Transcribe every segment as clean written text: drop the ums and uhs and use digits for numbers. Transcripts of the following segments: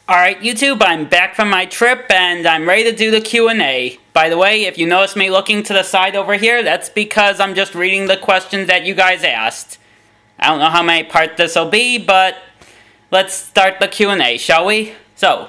Alright YouTube, I'm back from my trip and I'm ready to do the Q&A. By the way, if you notice me looking to the side over here, that's because I'm just reading the questions that you guys asked. I don't know how many parts this will be, but let's start the Q&A, shall we? So,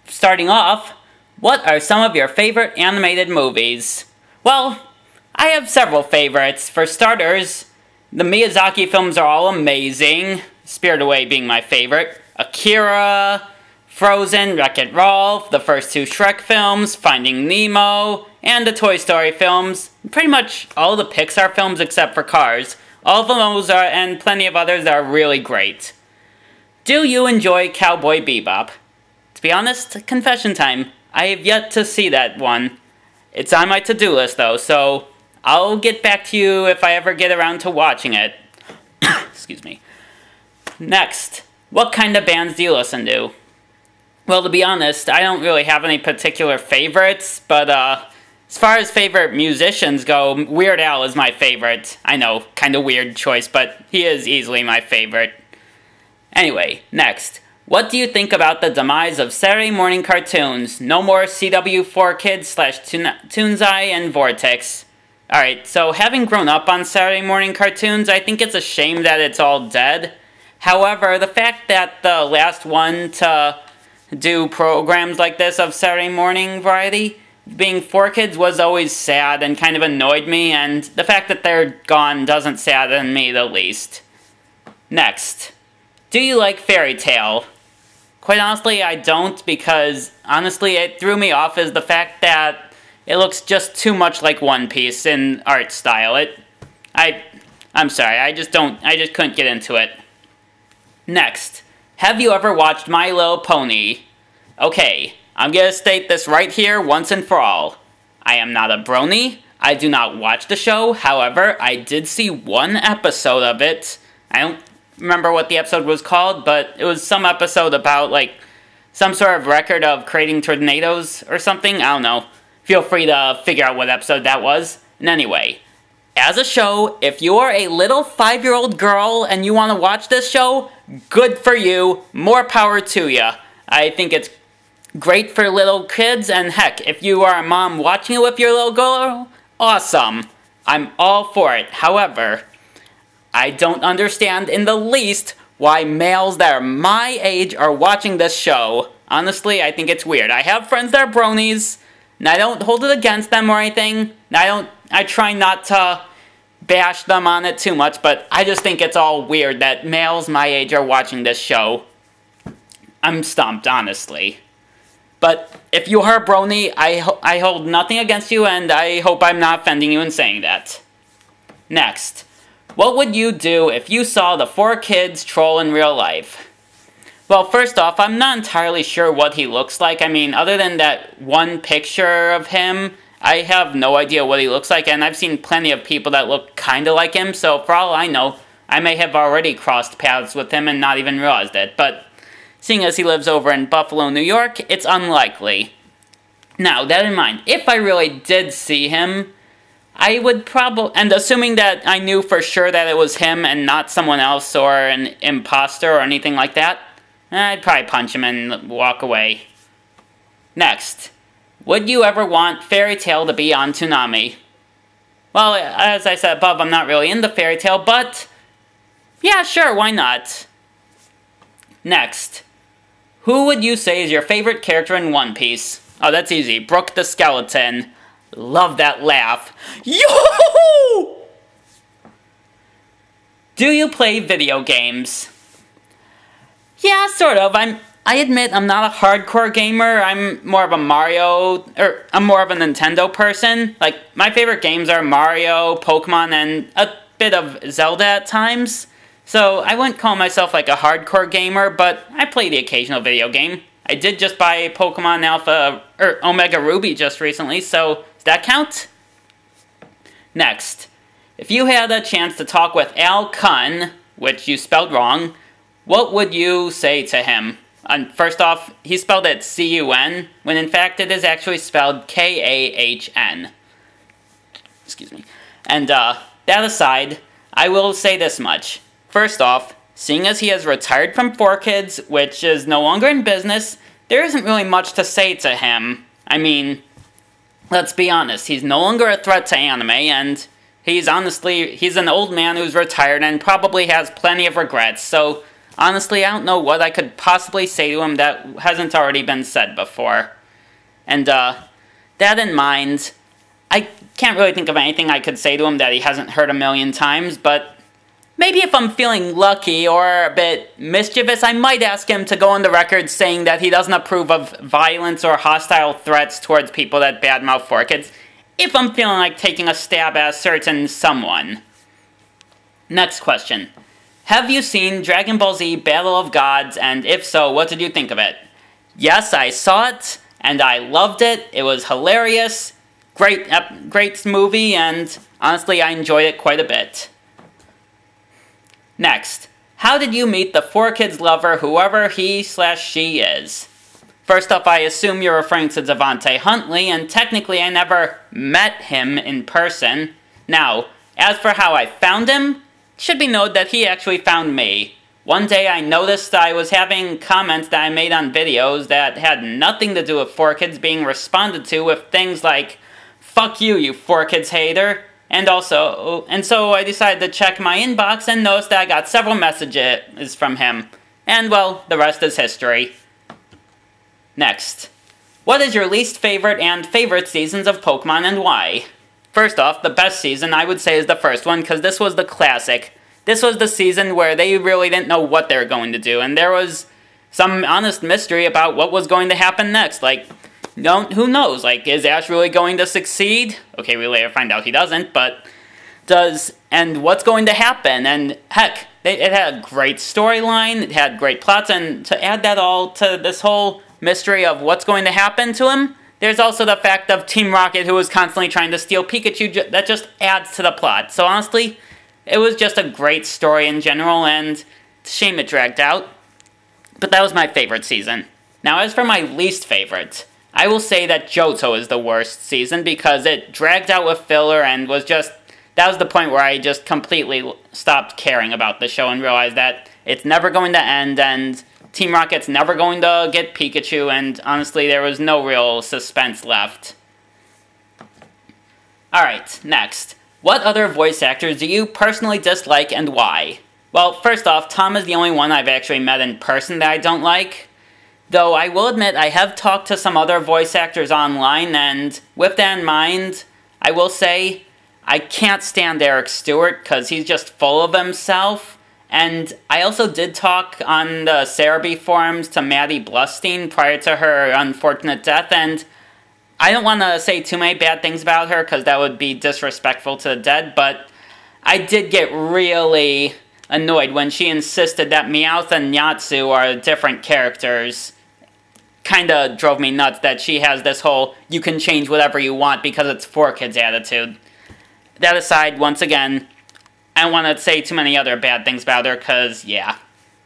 starting off, what are some of your favorite animated movies? Well, I have several favorites. For starters, the Miyazaki films are all amazing, Spirited Away being my favorite. Akira, Frozen, Wreck-It Ralph, the first two Shrek films, Finding Nemo, and the Toy Story films. Pretty much all the Pixar films except for Cars. All of those are, and plenty of others that are really great. Do you enjoy Cowboy Bebop? To be honest, confession time. I have yet to see that one. It's on my to-do list though, so I'll get back to you if I ever get around to watching it. Excuse me. Next, what kind of bands do you listen to? Well, to be honest, I don't really have any particular favorites, but as far as favorite musicians go, Weird Al is my favorite. I know, kind of weird choice, but he is easily my favorite. Anyway, next. What do you think about the demise of Saturday morning cartoons? No more CW4Kids / Toonzai and Vortex. Alright, so having grown up on Saturday morning cartoons, I think it's a shame that it's all dead. However, the fact that the last one to do programs like this of Saturday morning variety, being 4Kids, was always sad and kind of annoyed me, and the fact that they're gone doesn't sadden me the least. Next. Do you like Fairy Tail? Quite honestly, I don't, because honestly it threw me off is the fact that it looks just too much like One Piece in art style. I'm sorry, I just couldn't get into it. Next. Have you ever watched My Little Pony? Okay, I'm gonna state this right here once and for all. I am not a brony. I do not watch the show. However, I did see one episode of it. I don't remember what the episode was called, but it was some episode about, like, some sort of record of creating tornadoes or something. I don't know. Feel free to figure out what episode that was. And anyway, as a show, if you are a little 5-year-old girl and you want to watch this show, good for you. More power to you. I think it's great for little kids, and heck, if you are a mom watching it with your little girl, awesome. I'm all for it. However, I don't understand in the least why males that are my age are watching this show. Honestly, I think it's weird. I have friends that are bronies, and I don't hold it against them or anything. I try not to bash them on it too much, but I just think it's all weird that males my age are watching this show. I'm stumped, honestly. But if you are a brony, I hold nothing against you, and I hope I'm not offending you in saying that. Next. What would you do if you saw the 4Kids troll in real life? Well, first off, I'm not entirely sure what he looks like. I mean, other than that one picture of him, I have no idea what he looks like, and I've seen plenty of people that look kinda like him, so for all I know, I may have already crossed paths with him and not even realized it, but seeing as he lives over in Buffalo, New York, it's unlikely. Now, that in mind, if I really did see him, I would probably, and assuming that I knew for sure that it was him and not someone else or an imposter or anything like that, I'd probably punch him and walk away. Next. Would you ever want Fairy Tail to be on Toonami? Well, as I said above, I'm not really into Fairy Tail, but yeah, sure, why not? Next. Who would you say is your favorite character in One Piece? Oh, that's easy. Brook the Skeleton. Love that laugh. Yo! Do you play video games? Yeah, sort of. I admit I'm not a hardcore gamer. I'm more of a I'm more of a Nintendo person. Like, my favorite games are Mario, Pokemon, and a bit of Zelda at times. So, I wouldn't call myself like a hardcore gamer, but I play the occasional video game. I did just buy Pokemon Omega Ruby just recently, so does that count? Next. If you had a chance to talk with Al Kun, which you spelled wrong, what would you say to him? First off, he spelled it C-U-N, when in fact it is actually spelled K-A-H-N. Excuse me. And, that aside, I will say this much. First off, seeing as he has retired from 4Kids, which is no longer in business, there isn't really much to say to him. I mean, let's be honest, he's no longer a threat to anime, and he's an old man who's retired and probably has plenty of regrets, so honestly, I don't know what I could possibly say to him that hasn't already been said before. And, that in mind, I can't really think of anything I could say to him that he hasn't heard a million times, but maybe if I'm feeling lucky or a bit mischievous, I might ask him to go on the record saying that he doesn't approve of violence or hostile threats towards people that badmouth 4Kids, if I'm feeling like taking a stab at a certain someone. Next question. Have you seen Dragon Ball Z Battle of Gods, and if so, what did you think of it? Yes, I saw it, and I loved it. It was hilarious. Great movie, and honestly, I enjoyed it quite a bit. Next, how did you meet the 4Kids lover, whoever he/she is? First off, I assume you're referring to Devontae Huntley, and technically I never met him in person. Now, as for how I found him, it should be noted that he actually found me. One day I noticed I was having comments that I made on videos that had nothing to do with 4Kids being responded to with things like, "Fuck you, you 4Kids hater," and so I decided to check my inbox and noticed that I got several messages from him. And well, the rest is history. Next. What is your least favorite and favorite seasons of Pokemon and why? First off, the best season I would say is the first one, because this was the classic. This was the season where they really didn't know what they were going to do, and there was some honest mystery about what was going to happen next. Like, who knows? Like, is Ash really going to succeed? Okay, we later find out he doesn't, but and what's going to happen? And heck, it had a great storyline, it had great plots, and to add that all to this whole mystery of what's going to happen to him, there's also the fact of Team Rocket, who was constantly trying to steal Pikachu. That just adds to the plot. So honestly, it was just a great story in general, and it's a shame it dragged out. But that was my favorite season. Now, as for my least favorite, I will say that Johto is the worst season because it dragged out with filler and that was the point where I just completely stopped caring about the show and realized that it's never going to end and Team Rocket's never going to get Pikachu, and honestly, there was no real suspense left. Alright, next. What other voice actors do you personally dislike and why? Well, first off, Tom is the only one I've actually met in person that I don't like. Though I will admit I have talked to some other voice actors online, and with that in mind, I will say I can't stand Eric Stewart because he's just full of himself. And I also did talk on the Cerebi forums to Maddie Blustein prior to her unfortunate death, and I don't want to say too many bad things about her because that would be disrespectful to the dead, but I did get really annoyed when she insisted that Meowth and Yatsu are different characters. Kinda drove me nuts that she has this whole you can change whatever you want because it's 4Kids attitude. That aside, once again, I don't want to say too many other bad things about her because, yeah,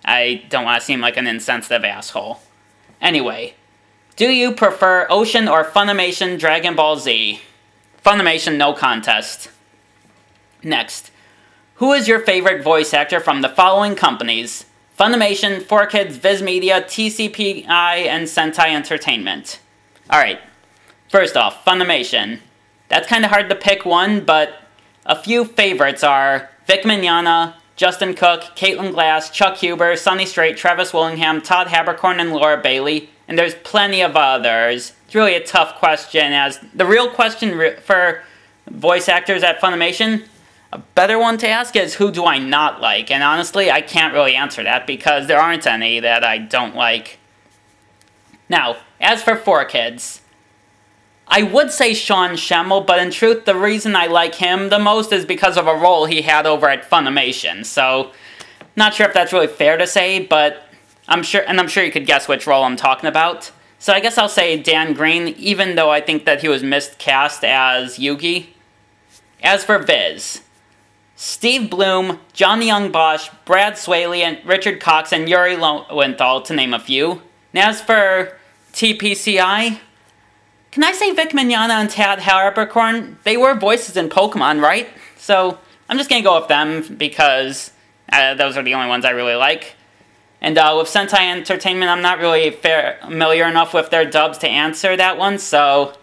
I don't want to seem like an insensitive asshole. Anyway, do you prefer Ocean or Funimation Dragon Ball Z? Funimation, no contest. Next, who is your favorite voice actor from the following companies? Funimation, 4Kids, Viz Media, TCPI, and Sentai Entertainment. Alright, first off, Funimation. That's kind of hard to pick one, but a few favorites are Vic Mignogna, Justin Cook, Caitlin Glass, Chuck Huber, Sonny Strait, Travis Willingham, Todd Haberkorn, and Laura Bailey, and there's plenty of others. It's really a tough question, as the real question for voice actors at Funimation, a better one to ask is who do I not like, and honestly, I can't really answer that because there aren't any that I don't like. Now, as for 4Kids, I would say Sean Schemmel, but in truth, the reason I like him the most is because of a role he had over at Funimation, so not sure if that's really fair to say, but I'm sure you could guess which role I'm talking about. So I guess I'll say Dan Green, even though I think that he was miscast as Yugi. As for Viz, Steve Bloom, John Young Bosch, Brad Swaley, and Richard Cox, and Yuri Lowenthal, to name a few. And as for TPCI, can I say Vic Mignogna and Tad Haberkorn? They were voices in Pokemon, right? So I'm just going to go with them because those are the only ones I really like. And with Sentai Entertainment, I'm not really familiar enough with their dubs to answer that one, so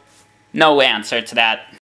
no answer to that.